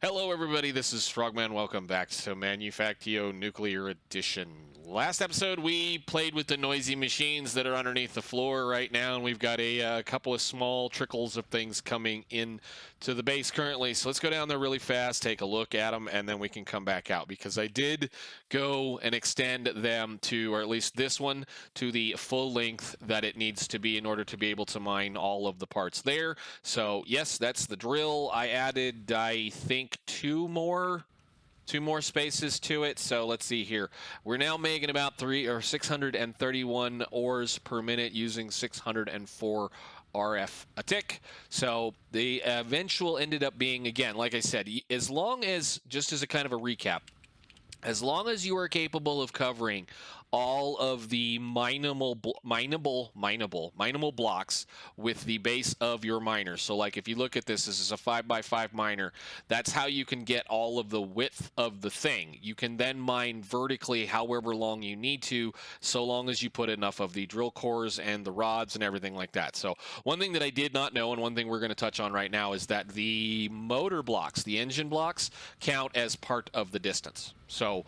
Hello everybody, this is Frogman. Welcome back to Manufactio Nuclear Edition. Last episode we played with the noisy machines that are underneath the floor right now, and we've got a couple of small trickles of things coming in to the base currently. So let's go down there really fast, take a look at them, and then we can come back out, because I did go and extend them to, or at least this one, to the full length that it needs to be in order to be able to mine all of the parts there. So yes, that's the drill. I added, I think, two more spaces to it. So let's see here. We're now making about 631 ores per minute using 604 RF a tick. So the eventual ended up being, again, like I said, as long as, just as a kind of a recap, as long as you are capable of covering all of the mineable blocks with the base of your miner. So like if you look at this is a 5x5 miner. That's how you can get all of the width of the thing. You can then mine vertically however long you need to, so long as you put enough of the drill cores and the rods and everything like that. So one thing that I did not know, and one thing we're going to touch on right now, is that the motor blocks, the engine blocks, count as part of the distance. So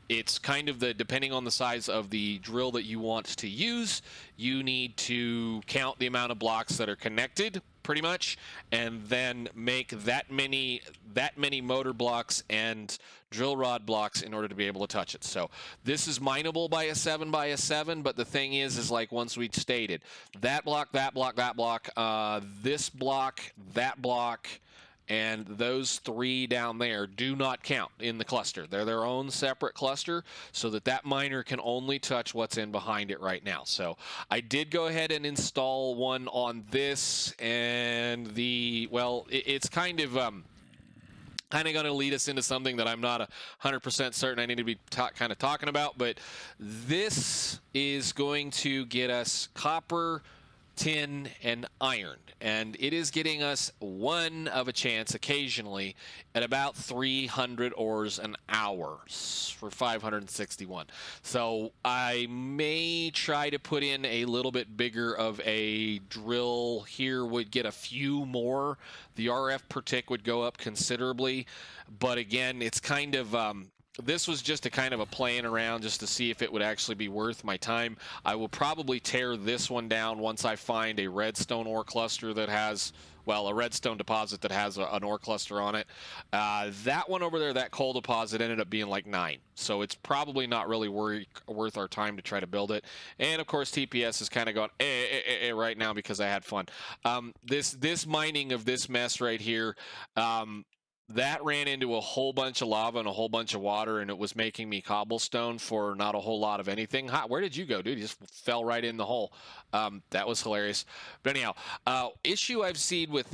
it's kind of depending on the size of the drill that you want to use, you need to count the amount of blocks that are connected, pretty much, and then make that many motor blocks and drill rod blocks in order to be able to touch it. So this is mineable by a 7x7, but the thing is like once we stated, that block, this block, that block, and those three down there do not count in the cluster. They're their own separate cluster, so that miner can only touch what's in behind it right now. So I did go ahead and install one on this, and it's kind of going to lead us into something that I'm not 100% certain I need to be kind of talking about, but this is going to get us copper, tin, and iron, and it is getting us one of a chance occasionally at about 300 ores an hour for 561. So I may try to put in a little bit bigger of a drill here, would get a few more. The RF per tick would go up considerably, but again, it's kind of this was just a kind of a playing around just to see if it would actually be worth my time. I will probably tear this one down once I find a redstone ore cluster that has, well, a redstone deposit that has an ore cluster on it. That one over there, that coal deposit, ended up being like 9. So it's probably not really worth our time to try to build it. And of course, TPS is kind of going right now because I had fun. This mining of this mess right here, that ran into a whole bunch of lava and a whole bunch of water, and it was making me cobblestone for not a whole lot of anything. Where did you go, dude? You just fell right in the hole. That was hilarious. But anyhow, issue I've seen with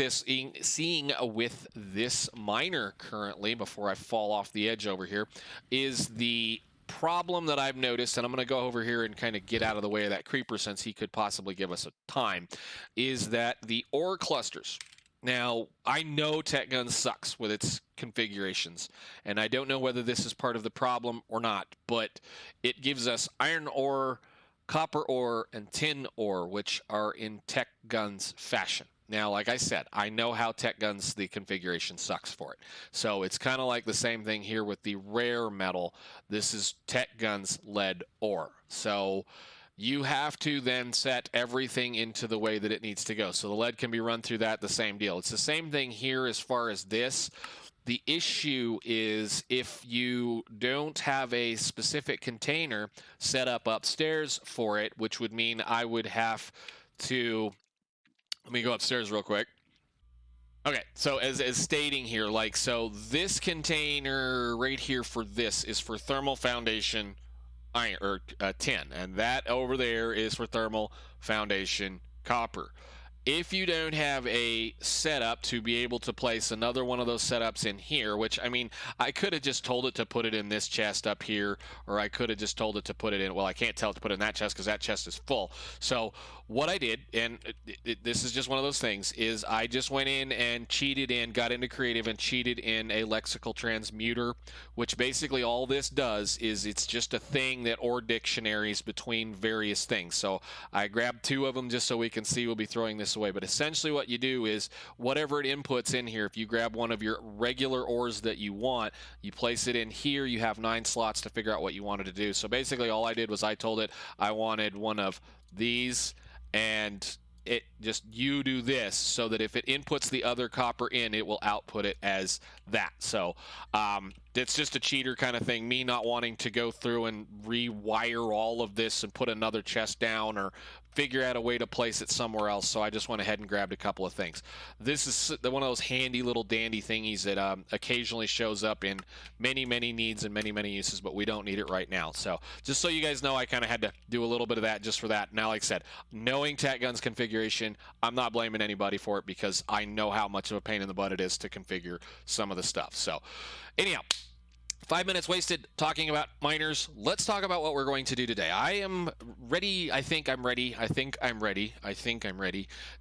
this miner currently, before I fall off the edge over here, is the problem that I've noticed, and I'm going to go over here and kind of get out of the way of that creeper since he could possibly give us a time, is that the ore clusters. Now, I know TechGun sucks with its configurations, and I don't know whether this is part of the problem or not, but it gives us iron ore, copper ore, and tin ore, which are in TechGun's fashion. Now, like I said, I know how TechGun's, the configuration sucks for it. So it's kind of like the same thing here with the rare metal. This is TechGun's lead ore. So you have to then set everything into the way that it needs to go. So the lead can be run through that, the same deal. It's the same thing here as far as this. The issue is if you don't have a specific container set up upstairs for it, which would mean I would have to, let me go upstairs real quick. Okay, so as stating here, like, so this container right here for this is for thermal foundation iron or tin, and that over there is for thermal foundation copper. If you don't have a setup to be able to place another one of those setups in here, which, I mean, I could have just told it to put it in this chest up here, or I could have just told it to put it in, well, I can't tell it to put it in that chest because that chest is full. So what I did, and this is just one of those things, is I just went in and cheated in, got into creative and cheated in a lexical transmuter, which basically all this does is it's just a thing that OR dictionaries between various things. So I grabbed 2 of them just so we can see. We'll be throwing this away, but essentially what you do is whatever it inputs in here, if you grab one of your regular ORs that you want, you place it in here. You have 9 slots to figure out what you wanted to do. So basically all I did was I told it I wanted one of these, and it just, you do this, so that if it inputs the other copper in, it will output it as that. So it's just a cheater kind of thing, me not wanting to go through and rewire all of this and put another chest down or figure out a way to place it somewhere else. So I just went ahead and grabbed a couple of things. This is one of those handy little dandy thingies that occasionally shows up in many needs and many uses, but we don't need it right now. So just so you guys know, I kind of had to do a little bit of that just for that. Now, like I said, knowing TacGun's configuration, I'm not blaming anybody for it, because I know how much of a pain in the butt it is to configure some of the stuff. So anyhow, 5 minutes wasted talking about miners. Let's talk about what we're going to do today. I am ready. I think I'm ready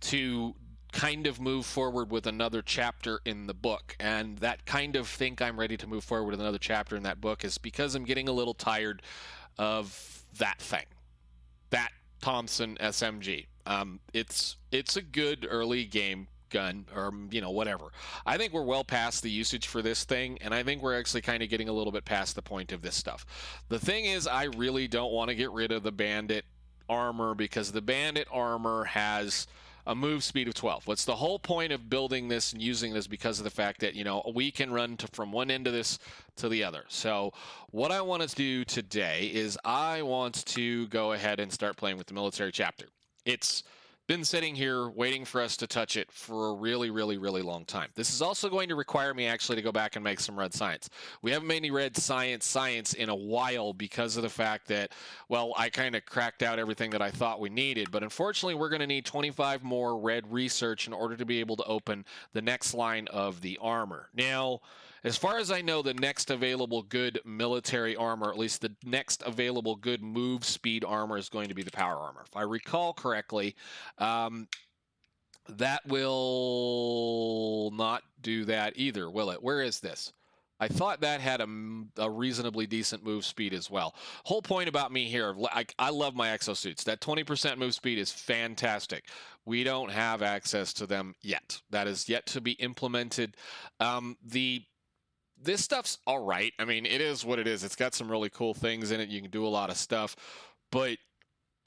to kind of move forward with another chapter in the book. And that kind of think I'm ready to move forward with another chapter in that book is because I'm getting a little tired of that thing, that Thompson SMG. It's a good early game gun, or whatever. I think we're well past the usage for this thing, and I think we're actually kind of getting a little bit past the point of this stuff. The thing is, I really don't want to get rid of the bandit armor, because the bandit armor has a move speed of 12. What's the whole point of building this and using this? Because of the fact that we can run from one end of this to the other. So what I want to do today is I want to go ahead and start playing with the military chapter. It's been sitting here waiting for us to touch it for a really long time. This is also going to require me actually to go back and make some red science. We haven't made any red science in a while, because of the fact that, well, I kind of cracked out everything that I thought we needed, but unfortunately we're going to need 25 more red research in order to be able to open the next line of the armor. Now, as far as I know, the next available good military armor, at least the next available good move speed armor, is going to be the power armor. If I recall correctly, that will not do that either, will it? Where is this? I thought that had a reasonably decent move speed as well. Whole point about me here, I love my exosuits. That 20% move speed is fantastic. We don't have access to them yet. That is yet to be implemented. This stuff's all right. I mean, it is what it is. It's got some really cool things in it. You can do a lot of stuff, but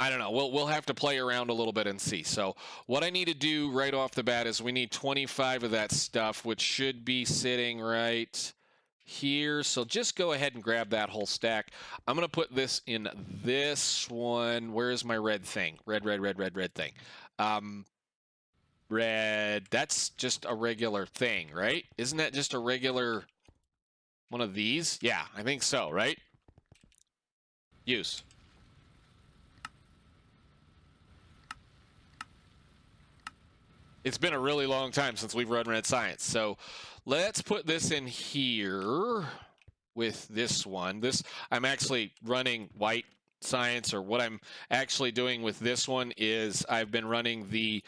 I don't know. We'll have to play around a little bit and see. So what I need to do right off the bat is we need 25 of that stuff, which should be sitting right here. So just go ahead and grab that whole stack. I'm going to put this in this one. Where is my red thing? Red thing. Red. That's just a regular thing, right? Isn't that just a regular one of these? Yeah, I think so, right? Use. It's been a really long time since we've run red science. So let's put this in here with this one. I'm actually running white science, or what I'm actually doing with this one is I've been running the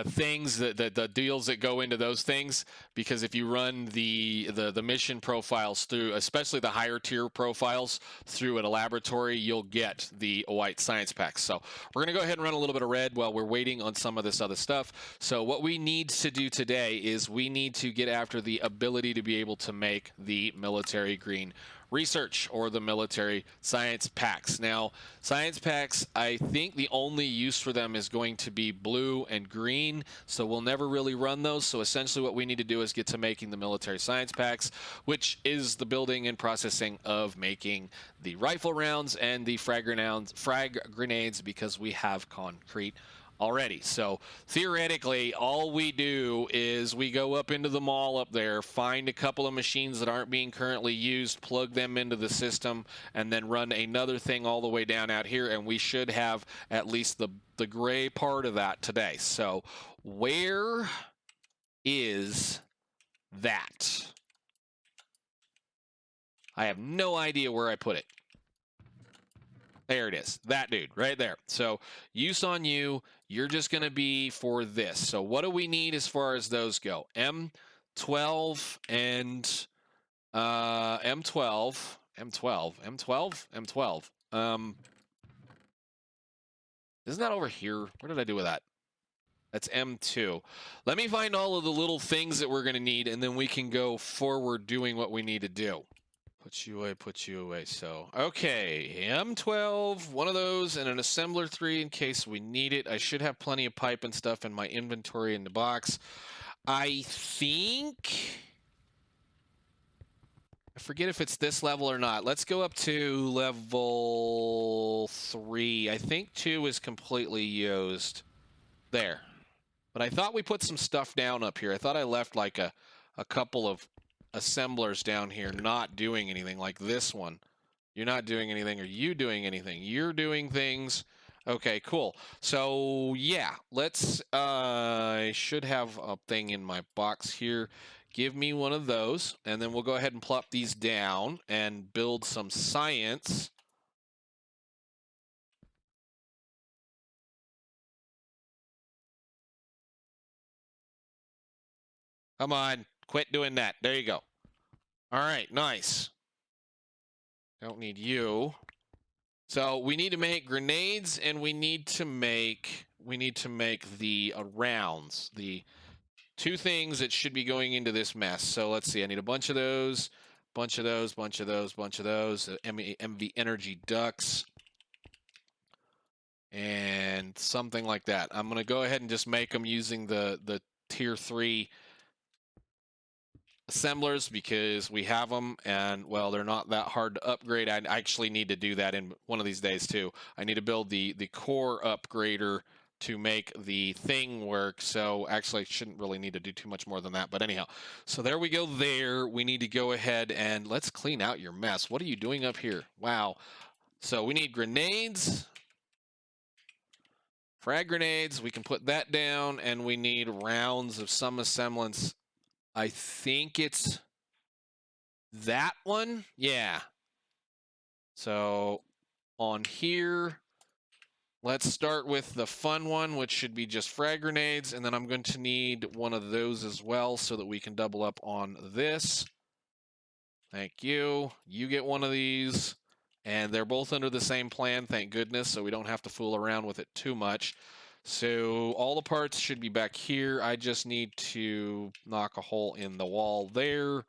things, the deals that go into those things, because if you run the mission profiles through, especially the higher tier profiles, through at a laboratory, you'll get the white science packs. So we're going to go ahead and run a little bit of red while we're waiting on some of this other stuff. So what we need to do today is we need to get after the ability to be able to make the military green research, or the military science packs. Now, science packs, I think the only use for them is going to be blue and green, so we'll never really run those. So essentially what we need to do is get to making the military science packs, which is the building and processing of making the rifle rounds and the frag grenades, because we have concrete already. So theoretically, all we do is we go up into the mall up there, find a couple of machines that aren't being currently used, plug them into the system, and then run another thing all the way down out here, and we should have at least the gray part of that today. So where is that? I have no idea where I put it. There it is. That dude right there. So use on you. You're just going to be for this. So what do we need as far as those go? M12 and M12. Isn't that over here? What did I do with that? That's M2. Let me find all of the little things that we're going to need, and then we can go forward doing what we need to do. Put you away, put you away. So, okay, M12, one of those, and an assembler 3 in case we need it. I should have plenty of pipe and stuff in my inventory in the box. I think... I forget if it's this level or not. Let's go up to level 3. I think 2 is completely used. There. But I thought we put some stuff down up here. I thought I left like a couple of assemblers down here not doing anything, like this one. You're not doing anything. Are you doing anything? You're doing things. Okay, cool. So, yeah, let's... I should have a thing in my box here. Give me one of those, and then we'll go ahead and plop these down and build some science. Come on, quit doing that. There you go. All right, nice. Don't need you. So we need to make grenades, and we need to make the rounds, the two things that should be going into this mess. So let's see. I need a bunch of those, bunch of those, bunch of those, bunch of those. MV energy ducts. And something like that. I'm going to go ahead and just make them using the tier 3 assemblers because we have them, and well, they're not that hard to upgrade. I actually need to do that in one of these days too. I need to build the core upgrader to make the thing work. So actually I shouldn't really need to do too much more than that, but anyhow. So there we go there. We need to go ahead and let's clean out your mess. What are you doing up here? Wow. So we need grenades. Frag grenades, we can put that down, and we need rounds of some semblance. I think it's that one. Yeah. So on here, let's start with the fun one, which should be just frag grenades, and then I'm going to need one of those as well so that we can double up on this. Thank you. You get one of these, and they're both under the same plan, thank goodness, so we don't have to fool around with it too much. So all the parts should be back here. I just need to knock a hole in the wall there.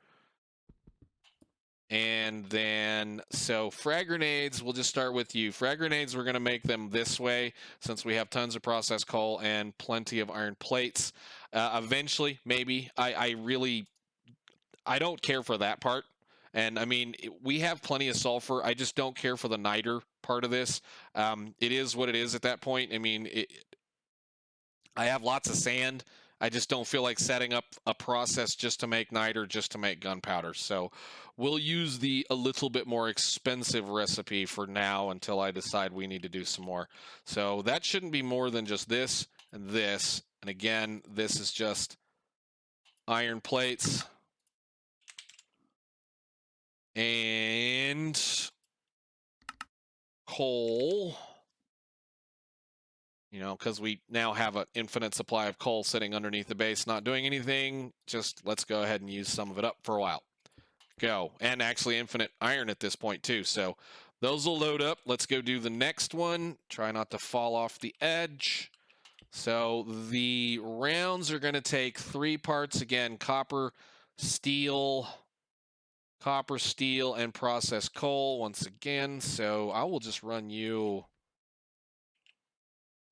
And then, so frag grenades, we'll just start with you. Frag grenades, we're going to make them this way since we have tons of processed coal and plenty of iron plates. Eventually, maybe. I don't care for that part. And I mean, we have plenty of sulfur. I just don't care for the niter part of this. It is what it is at that point. I mean, I have lots of sand. I just don't feel like setting up a process just to make niter, just to make gunpowder. So we'll use a little bit more expensive recipe for now until I decide we need to do some more. So that shouldn't be more than just this and this. And again, this is just iron plates. And coal. You know, because we now have an infinite supply of coal sitting underneath the base, not doing anything. Just let's go ahead and use some of it up for a while. Go. And actually infinite iron at this point too. So those will load up. Let's go do the next one. Try not to fall off the edge. So the rounds are going to take 3 parts. Again, copper, steel, and processed coal once again. So I will just run you...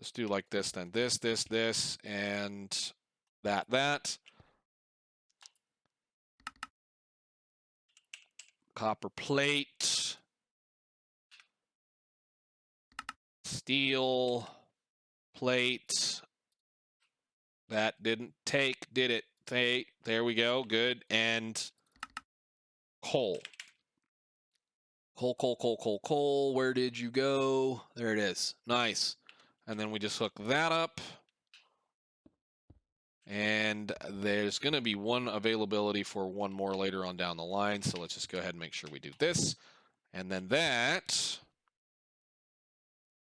Let's do like this then. This, and that. Copper plate. Steel plate. That didn't take, did it? There we go. Good. And coal. Coal. Where did you go? There it is. Nice. And then we just hook that up. And there's going to be one availability for one more later on down the line. So let's just go ahead and make sure we do this. And then that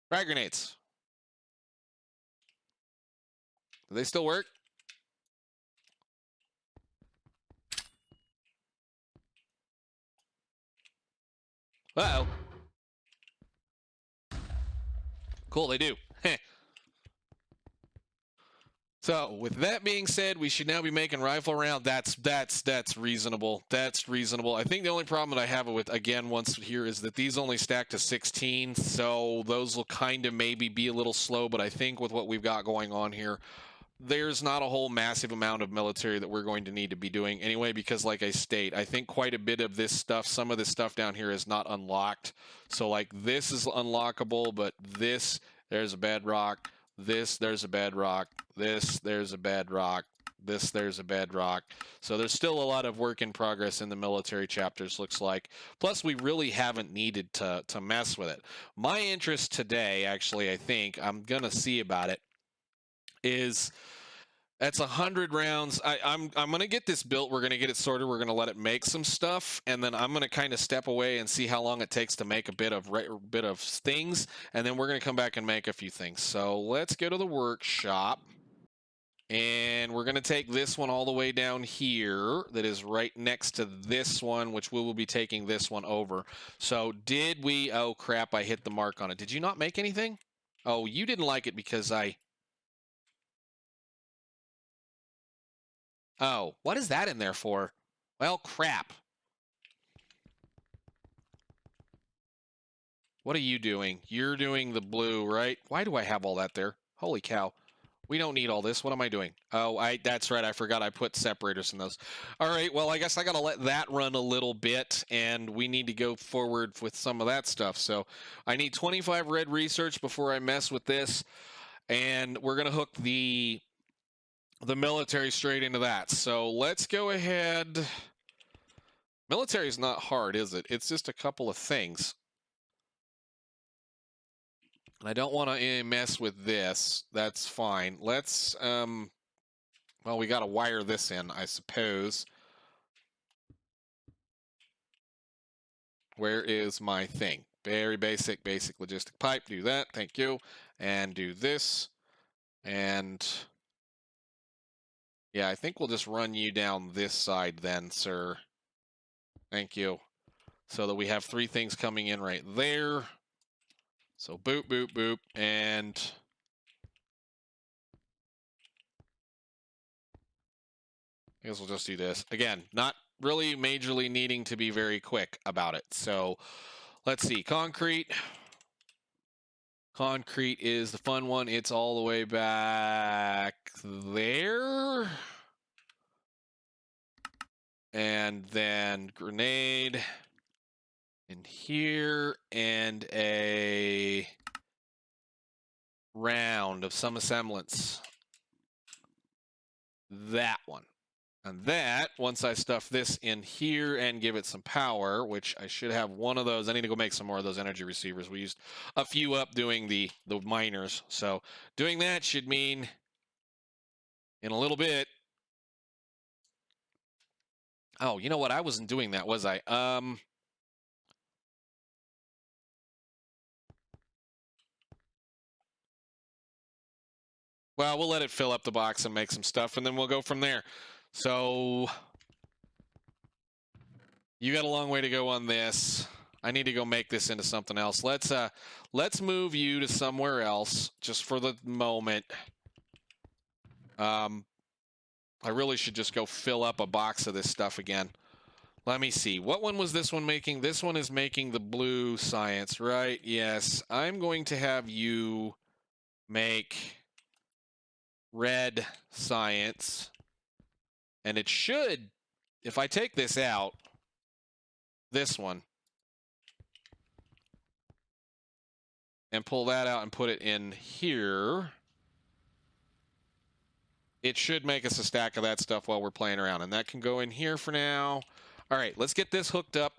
Frag grenades. Do they still work? Uh-oh. Cool, they do. So, with that being said, we should now be making rifle round. That's reasonable. That's reasonable. I think the only problem that I have with, again, once here is that these only stack to 16, so those will kind of maybe be a little slow, but I think with what we've got going on here, there's not a whole massive amount of military that we're going to need to be doing anyway, because like I state, I think quite a bit of this stuff, some of this stuff down here is not unlocked. So like this is unlockable, but this, there's a bedrock. This, there's a bedrock. This, there's a bedrock. This, there's a bedrock. So there's still a lot of work in progress in the military chapters, looks like. Plus, we really haven't needed to mess with it. My interest today, actually, I think, I'm going to see about it, is that's 100 rounds. I'm going to get this built. We're going to get it sorted. We're going to let it make some stuff, and then I'm going to kind of step away and see how long it takes to make a bit of things, and then we're going to come back and make a few things. So let's go to the workshop, and we're going to take this one all the way down here that is right next to this one, which we will be taking this one over. So did we... Oh, crap, I hit the mark on it. Did you not make anything? Oh, you didn't like it because I... Oh, what is that in there for? Well, crap. What are you doing? You're doing the blue, right? Why do I have all that there? Holy cow. We don't need all this. What am I doing? Oh, that's right. I forgot I put separators in those. All right, well, I guess I got to let that run a little bit, and we need to go forward with some of that stuff. So I need 25 red research before I mess with this, and we're going to hook the military straight into that. So let's go ahead. Military is not hard, is it? It's just a couple of things. I don't want to mess with this. That's fine. Let's, well, we got to wire this in, I suppose. Where is my thing? Very basic logistic pipe. Do that. Thank you. And do this. And yeah, I think we'll just run you down this side then, sir. Thank you. So that we have 3 things coming in right there. So boop, boop, boop, and I guess we'll just do this. Again, not really majorly needing to be very quick about it. So let's see. Concrete. Concrete is the fun one. It's all the way back there. And then grenade in here, and a round of some semblance. That one. And that, once I stuff this in here and give it some power, which I should have one of those. I need to go make some more of those energy receivers. We used a few up doing the miners. So doing that should mean in a little bit. Oh, you know what? I wasn't doing that, was I? Well, we'll let it fill up the box and make some stuff, and then we'll go from there. So you got a long way to go on this. I need to go make this into something else. Let's move you to somewhere else just for the moment. I really should just go fill up a box of this stuff again. Let me see. What one was this one making? This one is making the blue science, right? Yes. I'm going to have you make red science. And it should, if I take this out, this one, and pull that out and put it in here, it should make us a stack of that stuff while we're playing around. And that can go in here for now. All right, let's get this hooked up,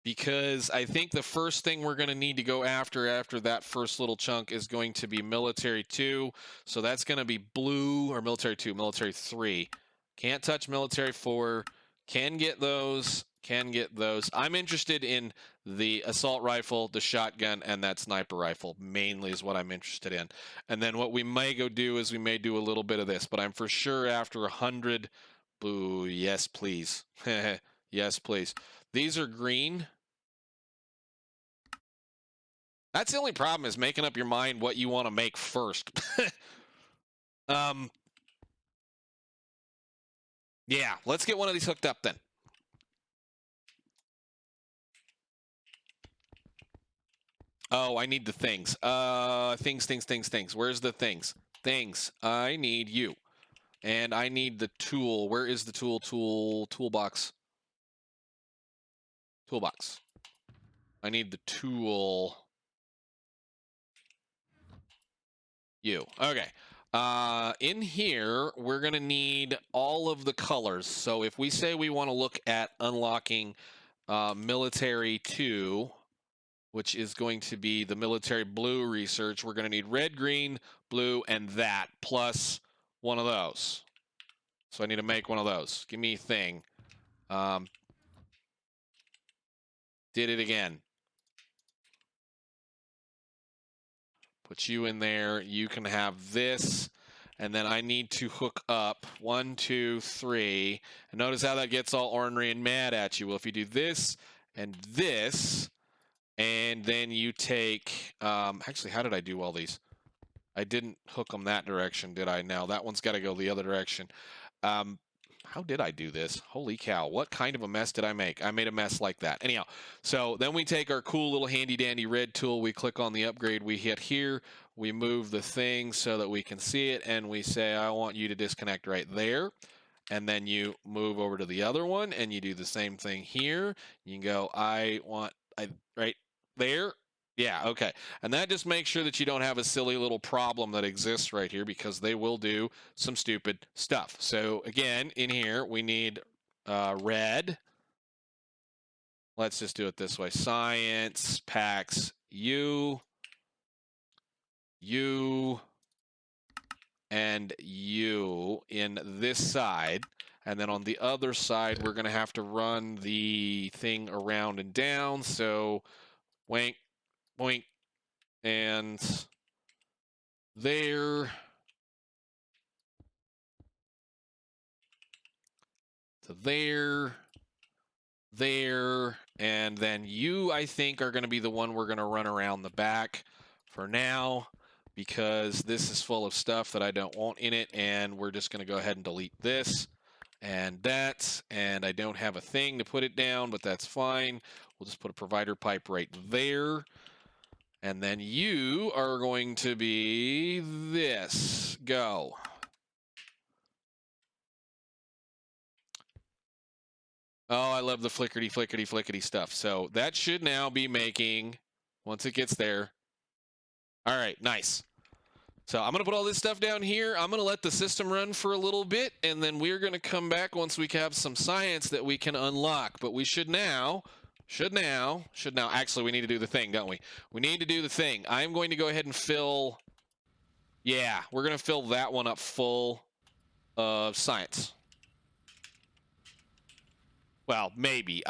because I think the first thing we're going to need to go after that first little chunk is going to be Military 2. So that's going to be blue, or Military 2, Military 3. Can't touch Military 4. Can get those. Can get those. I'm interested in the assault rifle, the shotgun, and that sniper rifle, mainly is what I'm interested in. And then what we may go do is we may do a little bit of this, but I'm for sure after 100... Boo, yes, please. Yes, please. These are green. That's the only problem, is making up your mind what you want to make first. Yeah, let's get one of these hooked up then. Oh, I need the things. Things. Where's the things? Things. I need you. And I need the tool. Where is the toolbox? Toolbox. I need the tool. You. Okay. In here, we're going to need all of the colors. So if we say we want to look at unlocking Military 2, which is going to be the military blue research, we're going to need red, green, blue, and that, plus one of those. So I need to make one of those. Give me a thing. Did it again. Put you in there. You can have this. And then I need to hook up 1, 2, 3. And notice how that gets all ornery and mad at you. Well, if you do this and this, and then you take... actually, how did I do all these? I didn't hook them that direction, did I? No, that one's got to go the other direction. How did I do this? Holy cow, what kind of a mess did I make? I made a mess like that. Anyhow, so then we take our cool little handy-dandy red tool, we click on the upgrade, we hit here, we move the thing so that we can see it, and we say, I want you to disconnect right there. And then you move over to the other one, and you do the same thing here. You can go, right there. Yeah, okay. And that just makes sure that you don't have a silly little problem that exists right here, because they will do some stupid stuff. So again, in here, we need red. Let's just do it this way. Science packs you, and you in this side. And then on the other side, we're going to have to run the thing around and down. So wank, boink, and there, to there, and then you, I think, are going to be the one we're going to run around the back for now, because this is full of stuff that I don't want in it, and we're just going to go ahead and delete this and that, and I don't have a thing to put it down, but that's fine. We'll just put a provider pipe right there. And then you are going to be this. Go. Oh, I love the flickety stuff. So that should now be making, once it gets there. All right, nice. So I'm going to put all this stuff down here. I'm going to let the system run for a little bit, and then we're going to come back once we have some science that we can unlock. But we should now... Actually, we need to do the thing, don't we? We need to do the thing. I'm going to go ahead and fill... Yeah, we're going to fill that one up full of science. Well, maybe.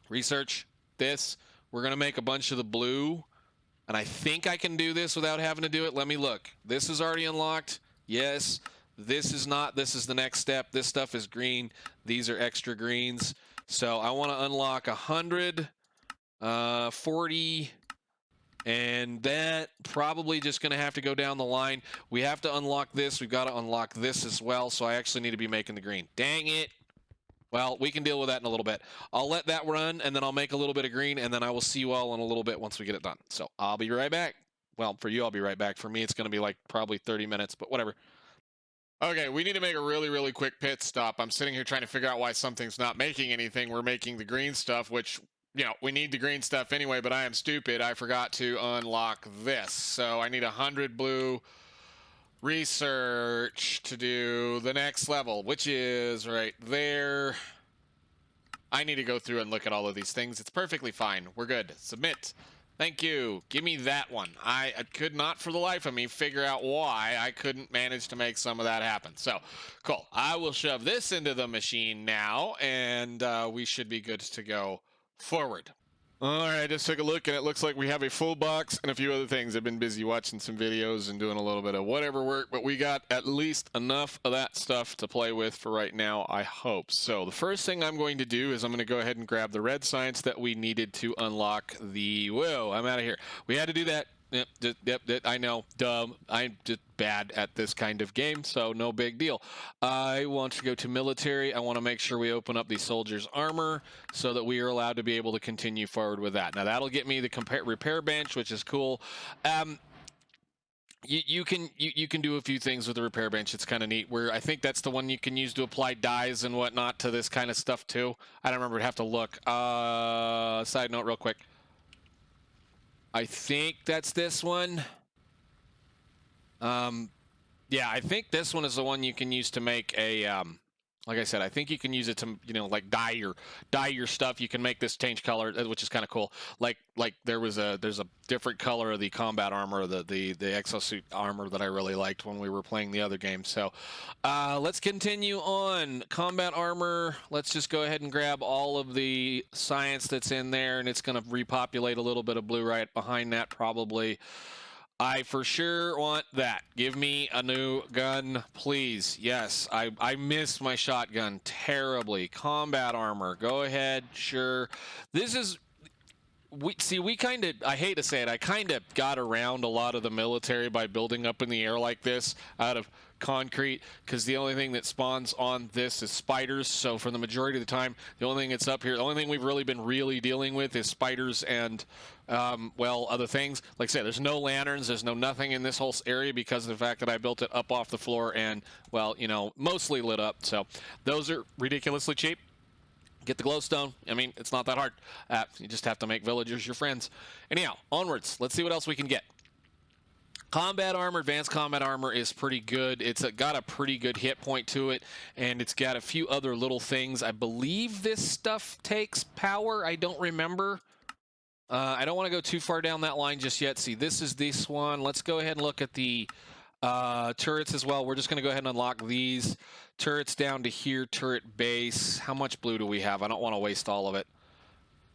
Research this. We're going to make a bunch of the blue. And I think I can do this without having to do it. Let me look. This is already unlocked. Yes. This is not. This is the next step. This stuff is green. These are extra greens. So I want to unlock 100, 40, and that probably just going to have to go down the line. We have to unlock this. We've got to unlock this as well. So I actually need to be making the green. Dang it. Well, we can deal with that in a little bit. I'll let that run, and then I'll make a little bit of green, and then I will see you all in a little bit once we get it done. So I'll be right back. Well, for you, I'll be right back. For me, it's going to be like probably 30 minutes, but whatever. Okay, we need to make a really quick pit stop. I'm sitting here trying to figure out why something's not making anything. We're making the green stuff, which, you know, we need the green stuff anyway, but I am stupid. I forgot to unlock this. So I need 100 blue research to do the next level, which is right there. I need to go through and look at all of these things. It's perfectly fine. We're good. Submit. Thank you. Give me that one. I could not for the life of me figure out why I couldn't manage to make some of that happen. So, cool. I will shove this into the machine now, and we should be good to go forward. All right, I just took a look, and it looks like we have a full box and a few other things. I've been busy watching some videos and doing a little bit of whatever work, but we got at least enough of that stuff to play with for right now, I hope. So the first thing I'm going to do is I'm going to go ahead and grab the red science that we needed to unlock the... Whoa, I'm out of here. We had to do that. Yep, I know, dumb. I'm just bad at this kind of game, so no big deal. I want to go to military. I want to make sure we open up the soldier's armor so that we are allowed to be able to continue forward with that. Now, that'll get me the repair bench, which is cool. You can do a few things with the repair bench. It's kind of neat. Where I think that's the one you can use to apply dyes and whatnot to this kind of stuff, too. I don't remember. I'd have to look. Side note real quick. I think that's this one. Yeah, I think this one is the one you can use to make a, like I said, I think you can use it to, you know, like dye your stuff. You can make this change color, which is kind of cool. Like there's a different color of the combat armor, the exosuit armor that I really liked when we were playing the other game. So, let's continue on. Combat armor. Let's just go ahead and grab all of the science that's in there, and it's going to repopulate a little bit of blue right behind that probably. I for sure want that. Give me a new gun, please. Yes, I missed my shotgun terribly. Combat armor, go ahead, sure. This is... we kind of, I hate to say it, I kind of got around a lot of the military by building up in the air like this out of concrete, because the only thing that spawns on this is spiders. So for the majority of the time, the only thing that's up here, the only thing we've really been dealing with is spiders and well, other things. Like I said, there's no lanterns, there's no nothing in this whole area because of the fact that I built it up off the floor and, well, you know, mostly lit up. So those are ridiculously cheap. Get the glowstone. I mean, it's not that hard. You just have to make villagers your friends. Anyhow, onwards. Let's see what else we can get. Combat armor, advanced combat armor is pretty good. It's got a pretty good hit point to it, and it's got a few other little things. I believe this stuff takes power. I don't remember. I don't want to go too far down that line just yet. See, this is this one. Let's go ahead and look at the turrets as well. We're just going to go ahead and unlock these turrets down to here. Turret base. How much blue do we have? I don't want to waste all of it.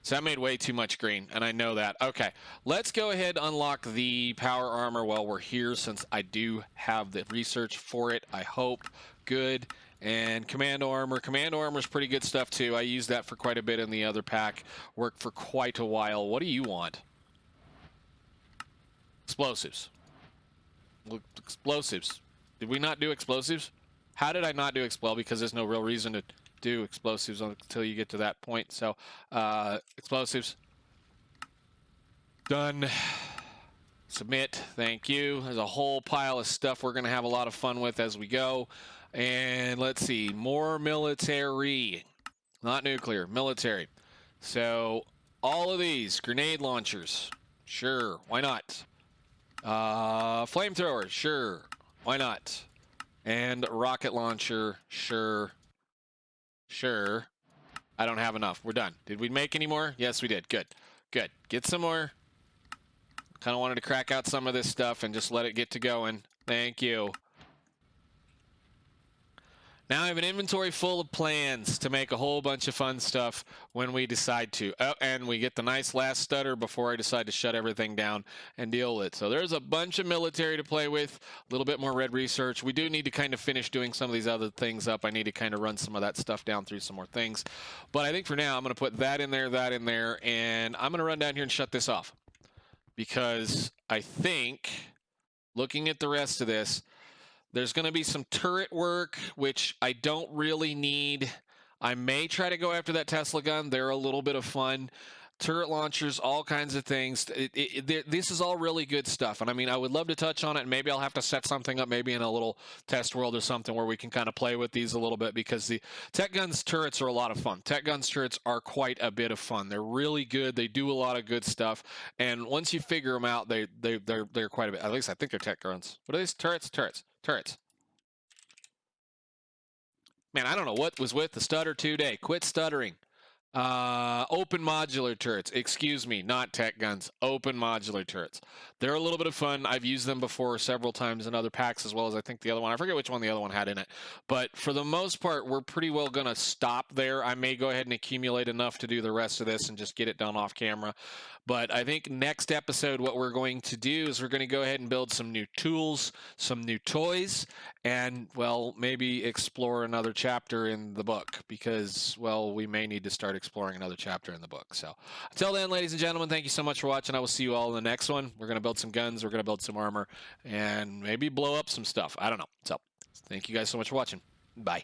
So that made way too much green, and I know that. Okay, let's go ahead and unlock the power armor while we're here, since I do have the research for it, I hope. Good. And commando armor. Commando armor is pretty good stuff, too. I used that for quite a bit in the other pack. Worked for quite a while. What do you want? Explosives. Explosives. Did we not do explosives? How did I not do explode? Because there's no real reason to do explosives until you get to that point. So, explosives. Done. Submit. Thank you. There's a whole pile of stuff we're going to have a lot of fun with as we go. And let's see. More military. Not nuclear. Military. So, all of these. Grenade launchers. Sure. Why not? Flamethrowers. Sure. Why not? And rocket launcher. Sure. Sure. I don't have enough. We're done. Did we make any more? Yes, we did. Good. Good. Get some more. Kind of wanted to crack out some of this stuff and just let it get to going. Thank you. Now I have an inventory full of plans to make a whole bunch of fun stuff when we decide to. Oh, and we get the nice last stutter before I decide to shut everything down and deal with it. So there's a bunch of military to play with, a little bit more red research. We do need to kind of finish doing some of these other things up. I need to kind of run some of that stuff down through some more things. But I think for now I'm going to put that in there, and I'm going to run down here and shut this off. Because I think, looking at the rest of this, there's going to be some turret work, which I don't really need. I may try to go after that Tesla gun. They're a little bit of fun. Turret launchers, all kinds of things. This is all really good stuff. And I mean, I would love to touch on it. And maybe I'll have to set something up, maybe in a little test world or something where we can kind of play with these a little bit, because the Tech Guns turrets are a lot of fun. Tech Guns turrets are quite a bit of fun. They're really good. They do a lot of good stuff. And once you figure them out, they're quite a bit. At least I think they're Tech Guns. What are these? Turrets? Turrets. Man, I don't know what was with the stutter today. Quit stuttering. Open modular turrets. Excuse me, not tech guns. Open modular turrets. They're a little bit of fun. I've used them before several times in other packs, as well as I think the other one. I forget which one the other one had in it. But for the most part, we're pretty well going to stop there. I may go ahead and accumulate enough to do the rest of this and just get it done off camera. But I think next episode, what we're going to do is we're going to go ahead and build some new tools, some new toys, and, well, maybe explore another chapter in the book because, well, we may need to start exploring another chapter in the book. So until then, ladies and gentlemen, thank you so much for watching. I will see you all in the next one. We're going to build some guns, we're going to build some armor, and maybe blow up some stuff. I don't know. So thank you guys so much for watching. Bye.